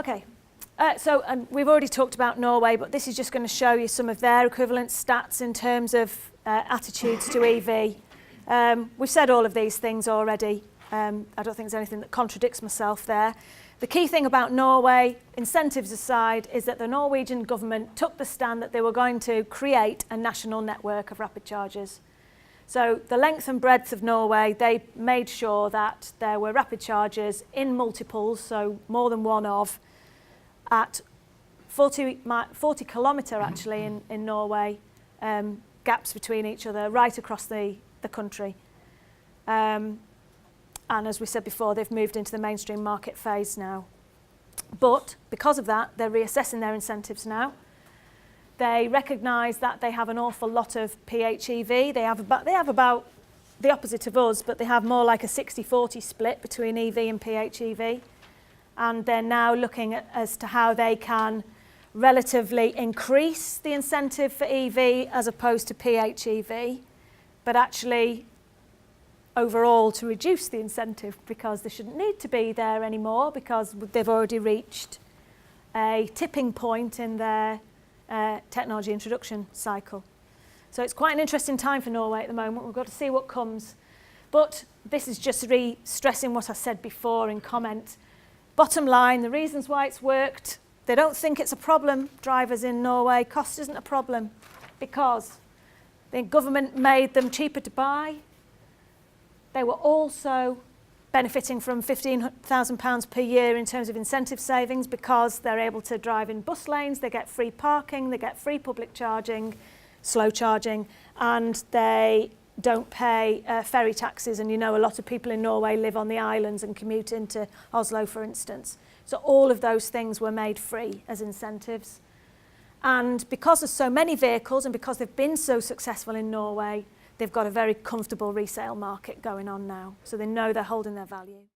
Okay, so we've already talked about Norway, but this is just going to show you some of their equivalent stats in terms of attitudes to EV. We've said all of these things already. I don't think there's anything that contradicts myself there. The key thing about Norway, incentives aside, is that the Norwegian government took the stand that they were going to create a national network of rapid chargers. So the length and breadth of Norway, they made sure that there were rapid chargers in multiples, so more than one of, at 40 kilometre actually in Norway, gaps between each other right across the country. And as we said before, they've moved into the mainstream market phase now. But because of that, they're reassessing their incentives now. They recognise that they have an awful lot of PHEV. They have about the opposite of us, but they have more like a 60-40 split between EV and PHEV. And they're now looking at as to how they can relatively increase the incentive for EV as opposed to PHEV, but actually overall to reduce the incentive because they shouldn't need to be there anymore because they've already reached a tipping point in their technology introduction cycle. So it's quite an interesting time for Norway at the moment. We've got to see what comes. But this is just re-stressing what I said before in comment. Bottom line, the reasons why it's worked, they don't think it's a problem, drivers in Norway. Cost isn't a problem because the government made them cheaper to buy. They were also benefiting from £15,000 per year in terms of incentive savings because they're able to drive in bus lanes, they get free parking, they get free public charging, slow charging, and they don't pay ferry taxes. And you know, a lot of people in Norway live on the islands and commute into Oslo, for instance. So all of those things were made free as incentives. And because there's so many vehicles and because they've been so successful in Norway, they've got a very comfortable resale market going on now. So they know they're holding their value.